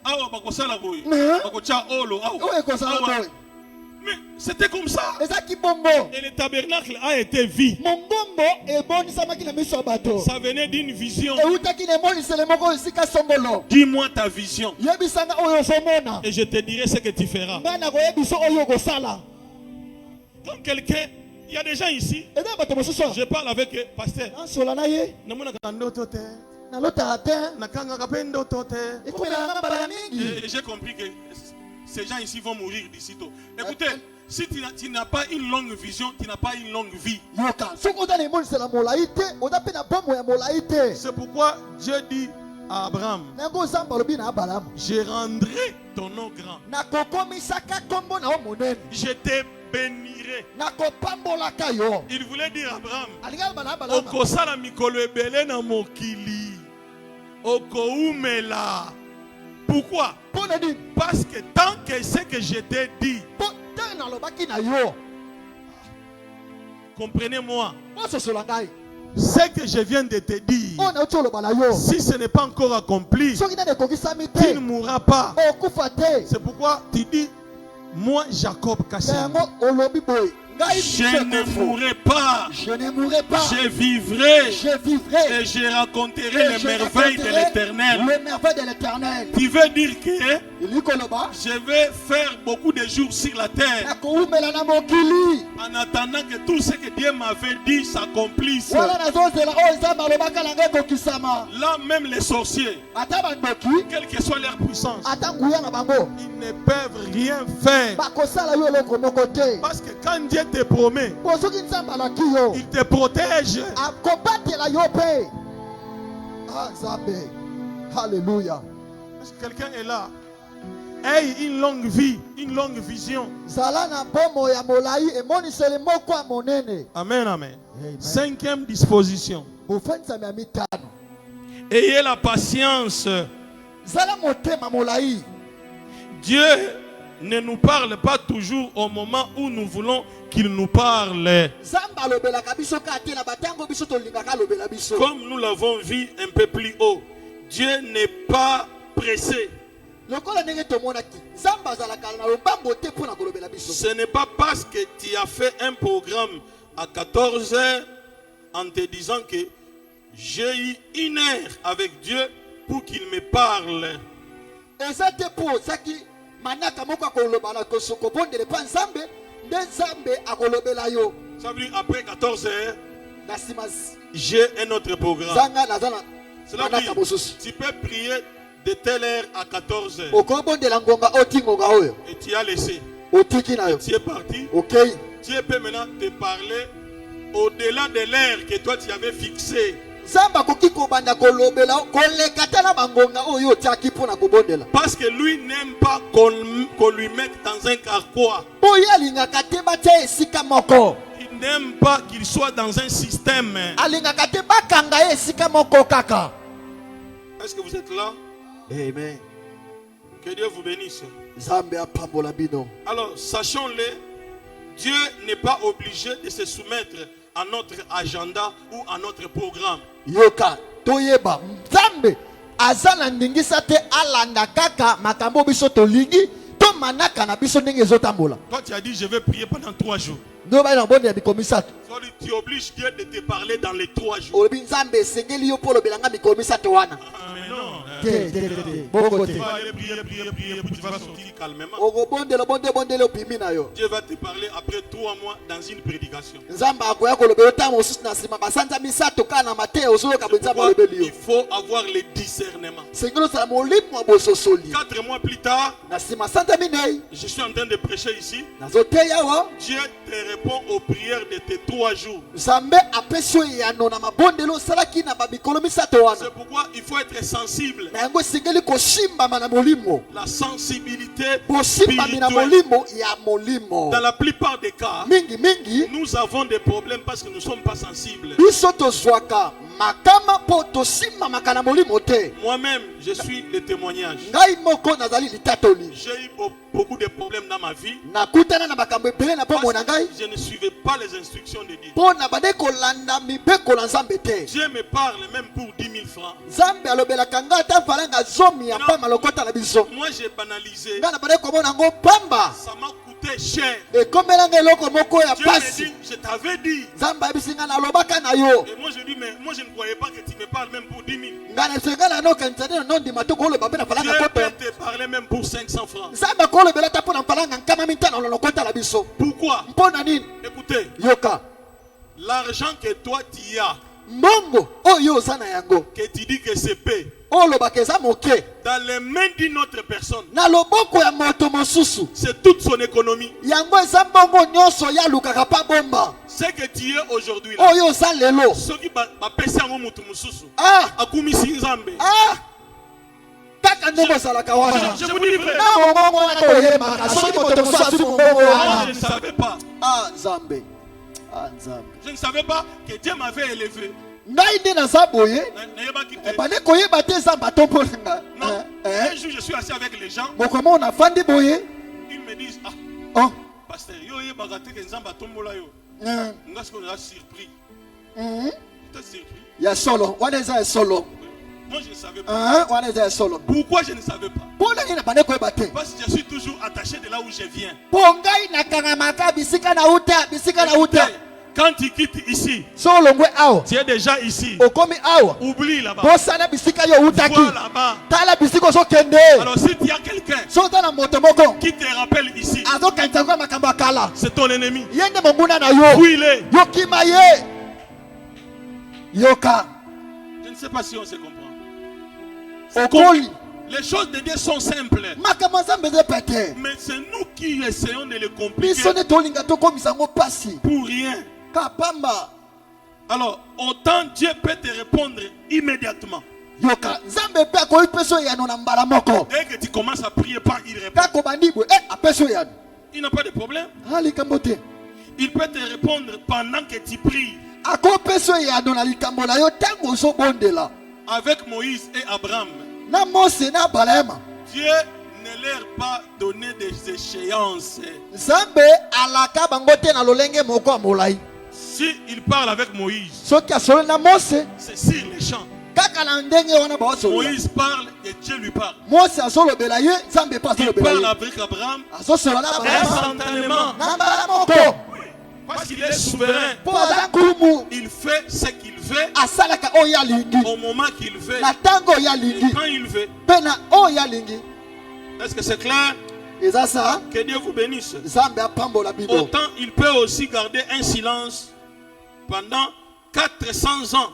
Awa bakosala boy. Bakocha olo awa. Mais c'était comme ça. Et le tabernacle a été vu. Ça venait d'une vision. Dis-moi ta vision. Et je te dirai ce que tu feras. Comme quelqu'un, il y a des gens ici. Je parle avec eux, pasteur. Et j'ai compris que ces gens ici vont mourir d'ici tôt. Écoutez, si tu n'as pas une longue vision, tu n'as pas une longue vie. C'est pourquoi Dieu dit à Abraham, je rendrai ton nom grand. Je te bénirai. Il voulait dire Abraham, okosala mikolo ebele na mokili. Okoumela. Pourquoi? Parce que tant que ce que je t'ai dit, comprenez-moi, ce que je viens de te dire, si ce n'est pas encore accompli, tu ne mourras pas. C'est pourquoi tu dis, moi Jacob Kassim, je ne mourrai pas. Je vivrai. Et je raconterai les merveilles de l'Éternel. Tu veux dire que je vais faire beaucoup de jours sur la terre en attendant que tout ce que Dieu m'avait dit s'accomplisse. Là même les sorciers, quelle que soit leur puissance, ils ne peuvent rien faire. Parce que quand Dieu te promet, il te protège. Alléluia. Est-ce que quelqu'un est là? Aie une longue vie, une longue vision. Amen, amen. Cinquième disposition. Ayez la patience. Dieu ne nous parle pas toujours au moment où nous voulons qu'il nous parle. Comme nous l'avons vu un peu plus haut, Dieu n'est pas pressé. Ce n'est pas parce que tu as fait un programme à 14 heures en te disant que j'ai eu 1 heure avec Dieu pour qu'il me parle. Ça veut dire après 14 heures, j'ai un autre programme. Cela veut dire tu peux prier de telle heure à 14 heures. Et tu as laissé. Et tu es parti. Dieu peut maintenant te parler au-delà de l'heure que toi tu avais fixée. Parce que lui n'aime pas qu'on lui mette dans un carquois. Il n'aime pas qu'il soit dans un système. Est-ce que vous êtes là? Amen. Que Dieu vous bénisse. Alors, sachons-le, Dieu n'est pas obligé de se soumettre à notre agenda ou à notre programme. Yoka, toyeba, Nzambe, azala ndingisa te alanda kaka makambo biso to ligi, to manaka na biso ndenge zotambola. Toi tu as dit je vais prier pendant 3 jours. No ba na bonde ya bikomisato. Tu obliges Dieu de te parler dans les 3 jours. Obi Nzambe sengeli yo polo belanga bikomisato wana. Mais non. Tu vas aller prier, puis tu vas sortir calmement. Dieu va te parler après 3 mois dans une prédication. Il faut avoir le discernement. 4 mois plus tard, je suis en train de prêcher ici. Dieu te répond aux prières de tes 3 jours. C'est pourquoi il faut être sensible. La sensibilité spirituelle. Dans la plupart des cas, nous avons des problèmes parce que nous ne sommes pas sensibles. Moi-même, je suis le témoignage. J'ai eu beaucoup de problèmes dans ma vie parce que je ne suivais pas les instructions de Dieu. Dieu me parle même pour 10 000 francs. Moi j'ai banalisé. Ça m'a coûté cher. Dieu m'a dit, je t'avais dit. Et moi je dis, mais moi je ne croyais pas que tu me parles même pour 10 000. Dieu peut te parler même pour 500 francs. Pourquoi? Écoutez, l'argent que toi tu as, que tu dis que c'est paix, dans les mains d'une autre personne, c'est toute son économie. Ce que tu es aujourd'hui là, ce qui va passer en mutu mususu, akumisi nzambe. Je vous dis vrai. Je ne savais pas. Je ne savais pas que Dieu m'avait élevé. Non, un jour je suis assis avec les gens. Ils me disent, ah, pasteur, yo ye bagate que nzamba tombola yo. Est-ce qu'on est surpris? T'es surpris? Ya solo, what is that solo? Moi je ne savais pas. Pourquoi je ne savais pas? Parce que je suis toujours attaché de là où je viens. Quand tu quittes ici, tu es déjà ici. Oublie là-bas. Vois là-bas. Alors si tu as quelqu'un qui te rappelle ici, c'est ton ennemi. Fuis-le. Je ne sais pas si on se comprend. Les choses de Dieu sont simples. Mais c'est nous qui essayons de les compliquer pour rien. Alors, autant Dieu peut te répondre immédiatement. Dès que tu commences à prier, pas il répond. Il n'a pas de problème. Il peut te répondre pendant que tu pries. Avec Moïse et Abraham, Dieu ne leur pas donné des échéances. Nzambe alaka bango te na lolenge moko ya molai. Si il parle avec Moïse, Soki asolo na Mose c'est sur les champs. kaka na ndenge wana baosolola. Moïse parle et Dieu lui parle. Mose asolobela ye Nzambe pa Il asolobela parle ye. avec Abraham Azosolola na Abraham instantanément. na mbala moko. Parce qu'il est souverain. Po aza nkulumu Il fait ce qu'il veut asalaka oyo alingi au moment qu'il veut na ntango oyo et alingi quand il veut. mpe na oyo alingi. Est-ce que c'est clair? Eza sa Que Dieu vous bénisse. Nzambe apambola bino. Autant il peut aussi garder un silence pendant 400 ans.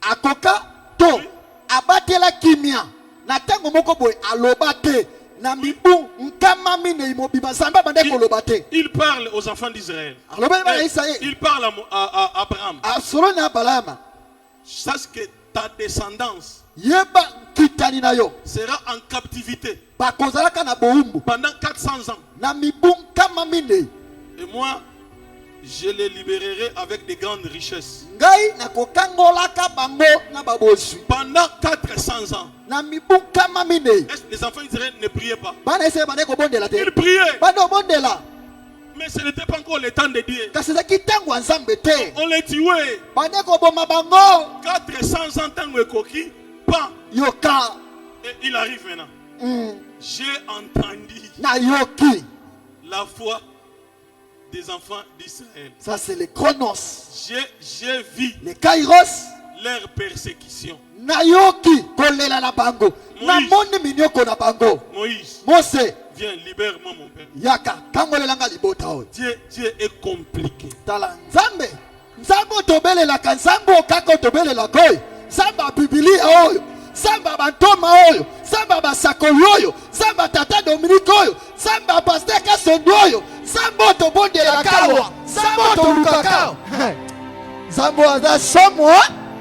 Akoka to abatela kimia na ntango moko boye aloba te na mibu nkama minei mobima Nzambe abande koloba te. Il parle aux enfants d'Israël. Alobeli bana Israeli Il parle à Abraham. asolo na Abraham Sache que ta descendance yeba kitani na yo sera en captivité bakozalaka na boumbu pendant 400 ans. na mibu nkama minei. Et moi, je les libérerai avec de grandes richesses. Ngai nakokangolaka bango na baboswi Pendant 400 ans. na mibu nkama minei. Est-ce que les enfants d'Israël ne priaient pas? Bana Israeli bande kobondela te Ils priaient. bande obondela Mais ce n'était pas encore le temps de Dieu. kasi ezaki ntango ya Nzambe te On les tuait. bande koboma bango. 400 ans, tant que coquille, pan. Yoka Et il arrive maintenant. J'ai entendu na yoki. la voix des enfants d'Israël. Ça c'est le chronos, J'ai vu le kairos leur persécution. na yoki kolela na bango na moni minyoko na bango. Moïse, Mose viens, libère-moi mon père. yaka kangolelanga libota oyo. Dieu est compliqué. Tala Nzambe Nzambe otobelelaka Nzambe okaka otobelelaka oyo Nzambe ya Biblia oyo Nzambe ya bantoma oyo Nzambe ya basakoli oyo Nzambe ya tata Dominique oyo Nzambe ya paster Kasondo oyo Nzambe otobondelaka awa Nzambe otolukaka Nzambe aza somo.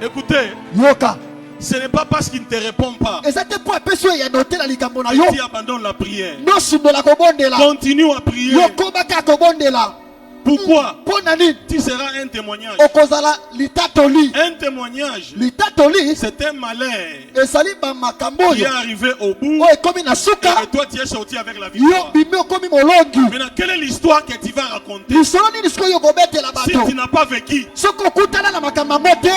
Écoutez, Yoka ce n'est pas parce qu'il ne te répond pas eza te po apesi oyo ya note na likambo na yo que tu abandonnes la prière. nosundola kobondela Continue à prier. yokobaka kobondela. Pourquoi? Mpo na nini Tu seras un témoignage. okozala litatoli. Un témoignage, Litatoli c'est un malheur ezali bamakambo qui est oyo arrivé au bout oyo ekomi na suka et toi tu es sorti avec la yo victoire. bimi okomi molongi. Maintenant, quelle est l'histoire que tu vas raconter lisolo nini sikoyo yo kobetela si bato tu n'as pas vécu? soki okutana na makambo yango te?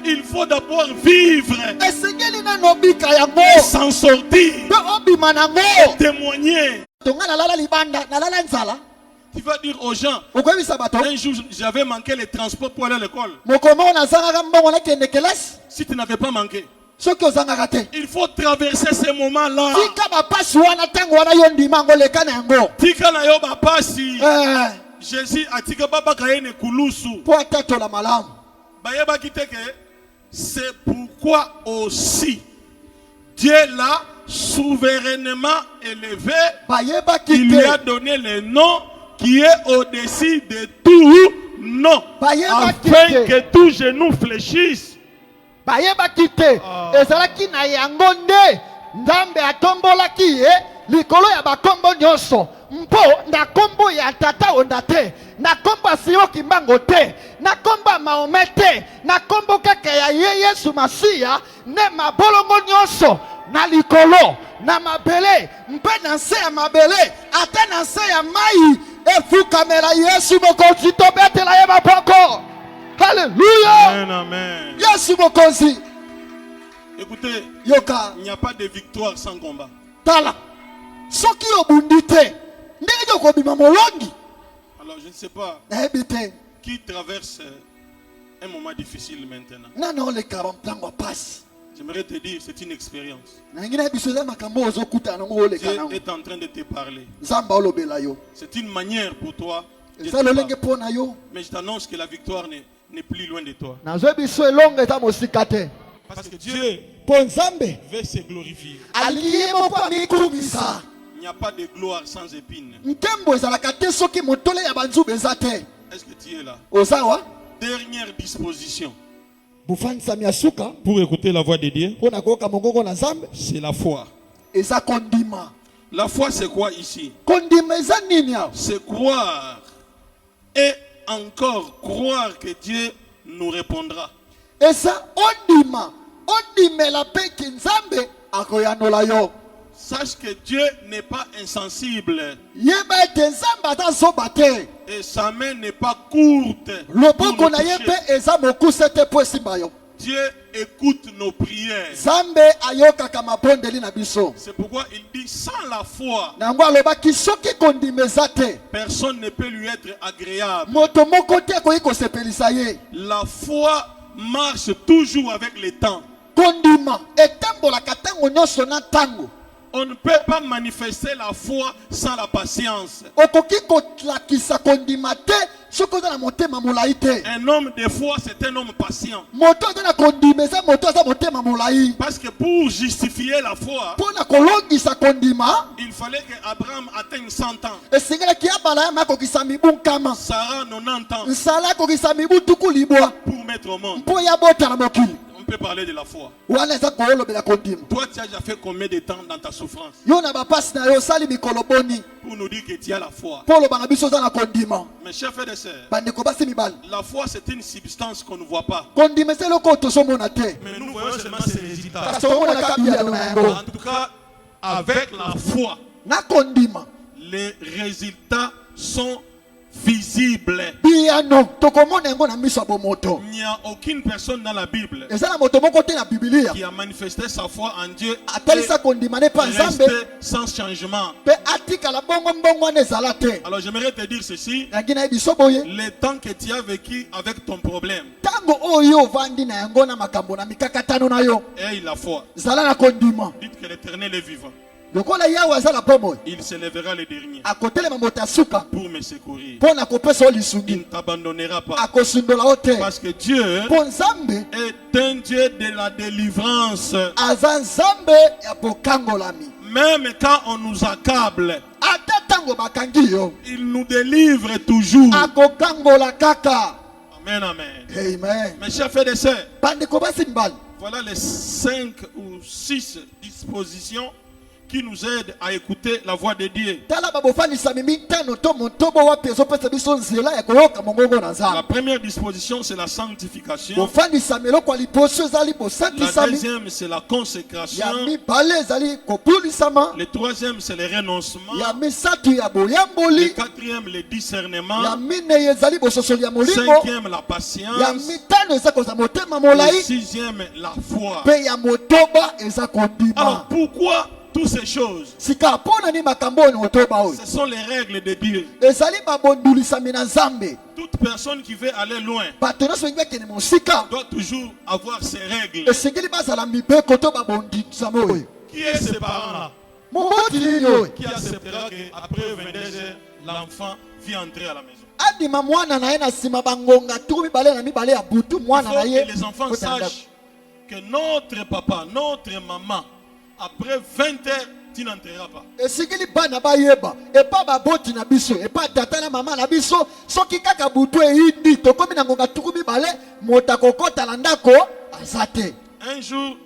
Il faut d'abord vivre, esengeli nano obika yango s'en sortir, mpe obima nango. témoigner. tonga nalala libanda nalala nzala Tu vas dire aux gens, okoyebisa bato un jour j'avais manqué les transports pour aller à l'école. moko moko nazangaka mbongo nakende kelasi. Si tu n'avais pas manqué, soki ozangaka te il faut traverser ces moments-là. tika bapasi wana ntango wana yo ndima yango leka na yango. Tika na yo bapasi. Eh, Jésus atika baba kayene kulusu. mpo atatola malamu. Bayeba kiteke. C'est pourquoi aussi Dieu l'a souverainement élevé. bayebaki Il lui a te donné le nom qui est au-dessus de tout nom. bayebaki Afin te que tout genou fléchisse. bayebaki te ezalaki na yango nde Nzambe atombolaki ye likolo ya bakombo nyonso mpo na kombo ya tata onda te na kombo ya Siyoki Mbango te na kombo ya Mahome te na kombo kaka ya ye Yesu Masiya nde mabolongo nyonso na likolo na mabele mpe na nse ya mabele ata na nse ya mai efukamela Yesu mokonzi tobetela ye maboko. Haleluya. Amen, amen. Yesu mokonzi. Écoutez, Yoka il n'y a pas de victoire sans combat. tala soki obundi te ndenge okobima molongi Alors je ne sais pas nayebi te qui traverse un moment difficile maintenant. nani oleka ntango ya pasi. J'aimerais te dire, c'est une expérience. nangi na biso eza makambo ozokutana nango oleka Dieu nango est en train de te parler. nzambe olobela yo C'est une manière pour toi de te eza lolenge parler. mpo na yo. Mais je t'annonce que la victoire n'est plus loin de toi. nazwi biso elongo eza mosika te Parce que Dieu mpo nzambe veut se glorifier. alingi ye moko amikumisa. Il n'y a pas de gloire sans épines. nkembo ezalaka te soki motole ya banzube eza te. Est-ce que tu es là? oza wa Dernière disposition bofanisami ya suka pour écouter la voix de Dieu, mpo na koyoka mongongo na nzambe c'est la foi. eza kondima. La foi, c'est quoi ici? kondima eza nini awa? C'est croire et encore croire que Dieu nous répondra. eza ondima ondimela pe kinzambe akoyanola yo. Sache que Dieu n'est pas insensible Yeba ete nzambe atazoba te. et sa main n'est pas courte. Loboko pour nous na ye toucher. pe eza mokuse te po esimba yo. Dieu écoute nos prières. Nzambe ayokaka mabondeli na biso. C'est pourquoi il dit sans la foi, Nango alobaki soki kondima eza te, personne ne peut lui être agréable. moto moko te akoki kosepelisa ye. La foi marche toujours avec le temps. Kondima etambolaka ntango nyonso na ntango. On ne peut pas manifester la foi sans la patience. Okoki kolakisa kondima te soki oza na motema molai te. Un homme de foi, c'est un homme patient. Moto aza na kondima eza moto aza motema molai. Parce que pour justifier la foi, Mpo na kolongisa kondima il fallait qu'Abraham atteigne 100 ans. esengelaki Abraham akokisa mibu nkama. Sarah 90 ans Nsala akokisa mibu tuku libwa pour mettre au monde. mpo ya bota na mokili. On peut parler de la foi. Wana eza koolobela kondima. Toi, tu as déjà fait combien de temps dans ta souffrance Yo na bapasi na yo osali mikolo boni pour nous dire que tu as la foi? mpo oloba na biso oza na kondima. Mes chers frères et sœurs, Bandeko basi mibali, la foi, c'est une substance qu'on ne voit pas. kondima eza eloko oyo tozomona te Mais nous voyons seulement ses résultats. kasi tomonaka biyano na yango. En tout cas, avec la foi, Na kondima les résultats sont visibles. biyano tokomona yango na miso ya bomoto. Il n'y a aucune personne dans la Bible Eza na moto moko te na bibilia qui a manifesté sa foi en Dieu atalisa kondima ne pa et nzambe resté sans changement. mpe atikala bongo mbongo wana ezala te. Alors j'aimerais te dire ceci, yangi na ye biso boye le temps que tu as vécu avec ton problème, ntango oyo ovandi na yango na makambo na mikakatano na yo aie la foi. zala na kondima. Dites que l'Éternel est vivant. lokola yawe aza na pomoi Il se lèvera le dernier akotelema moto ya suka pour me secourir. mpo na kopesa yo Il ne lisungi t'abandonnera pas. akosundola yo te. Parce que Dieu mpo nzambe est un Dieu de la délivrance. aza nzambe ya bokangolami. Même quand on nous accable, ata ntango bakangi yo il nous délivre toujours. akokangola kaka. Amen, amen. Amen. Mes chers frères et sœurs, bandeko basi mibali, voilà les 5 ou 6 dispositions qui nous aident à écouter la voix de Dieu. tala babofanisami mitano to motobo wapi ezopesa biso nzela ya koyoka mongongo na La nzambe. première disposition, c'est la sanctification. bofanisami eloko ya liboso ezali La bosantisami. deuxième, c'est la consécration. ya mibale ezali kobulisama. Le troisième, c'est le renoncement. ya misato ya Le boyamboli. quatrième, le ya discernement. minei ezali bososoli ya molimo. Cinquième, la ya patience. mitano eza koza motema Le molai. sixième, la foi. mpe ya motoba eza Alors kondima. pourquoi toutes ces choses? sika mpona ni makambo oyo motoba oyo Ce sont les règles de Dieu. ezali babondulisami na nzambe. Toute personne qui veut aller loin bato nyonso balingi bakende mosika doit toujours avoir ses règles. esengeli bazala mibeko to babondisami oyo. Qui est ce parent-là moboti nini oyo qui acceptera qu'après 22 heures, l'enfant vient entrer à la maison? andima mwana na ye na nsima bangonga tuku mibale na mibale ya butu Il mwana na faut ye que les enfants kota ndako. sachent que notre papa, notre maman, après 20 heures, tu n'entreras pas. esengeli bana bayeba epa baboti na biso epa tata na mama na biso soki kaka butu eyindi tokomi na ngonga tuku mibale moto akokota na ndako aza te. Un jour,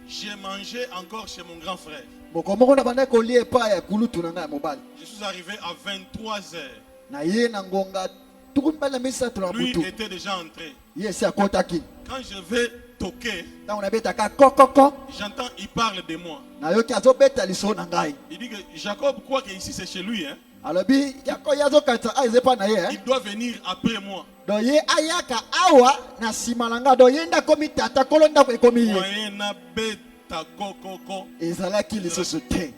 j'ai mangé encore chez mon grand frère. moko moko na banda kolia epa ya kulutu na ngai ya mobali Je suis arrivé à 23 heures. na ye na ngonga tuku mibale na misato na Lui butu était déjà entré. ye esi akotaki. Quand je vais toquer, ntango nabetaka kokoko j'entends, il parle de moi. nayoki azobeta liso na ngai Il dit que Jacob croit qu'ici c'est chez lui. Hein? alobi yako ye azokatisa eza epa na ye Il doit venir après moi. do ye ayaka awa na nsima na ngai do ye nde akomi tata kolo ndako ekomi ye. Moyen na beta kokoko. ezalaki lisusu te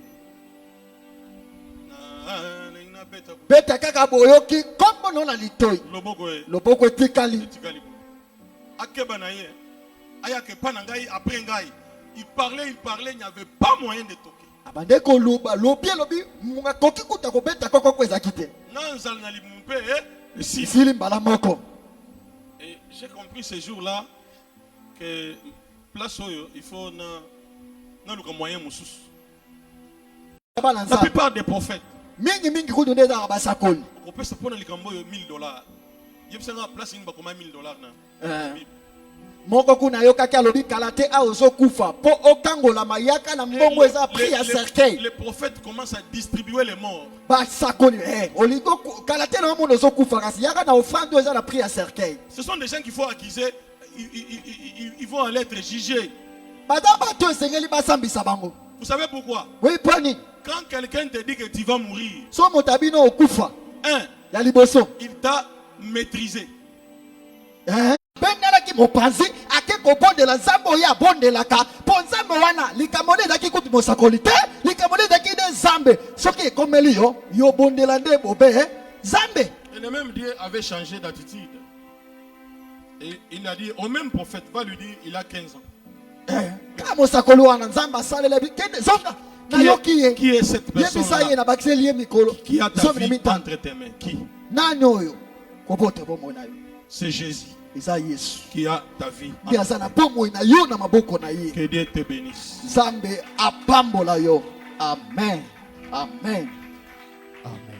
Na beta ko- beta kaka boyoki kombo no na litoi Loboko e. loboko etikali. Etikali bo. Akeba na ye. Ayake pa na ngai après ngai. Il parlait, il n'y avait pas moyen de toquer. abande koluba lobi elobi akoki kuta kobeta kokoko ezalaki te Nanzal na limumpe et si. esili mbala moko. Et j'ai compris ce jour-là que place oyo, il faut na luka moyen mususu. bana La nzambe plupart des prophètes, mingi kudu nde ezaka basakoli. on peut se prendre likambo oyo $1000. Yebisanga place ni bakoma $1000 na. moko kuna ayokaki alobi kala te awa ozokufa mpo okangolama yaka na mbongo eza pri ya cercueil. Les prophètes commencent à distribuer les morts. basakoli olingo kala te na omona ozokufa kasi yaka na ofrande oyo eza na pri ya cercueil. Ce sont des gens qu'il faut accuser. ils vont aller être jugés. Vous savez pourquoi? Oui, poni. Quand quelqu'un te dit que tu vas mourir, So motabino okufa. un, Ya liboso. il t'a maîtrisé. Benela ki mopanzi ake ko bondela zambo ya bondela ka ponzambe wana likamone daki kuti mosakolite likamone daki de zambe soki komeli yo bondela nde bobe zambe. Et le même Dieu avait changé d'attitude. Et il a dit au même prophète, va lui dire, il a 15 ans. Ka mosakolo wana nzamba salele bi kende zonga na yoki Qui est cette personne ye na bakiseli ye mikolo qui a ta vie entre tes mains? Qui? nani oyo kobote bomona yo C'est Jésus eza Yesu qui a ta vie. nde aza na bomoi na yo na maboko na ye. Que Dieu te bénisse. Nzambe apambola yo. Amen. Amen. Amen.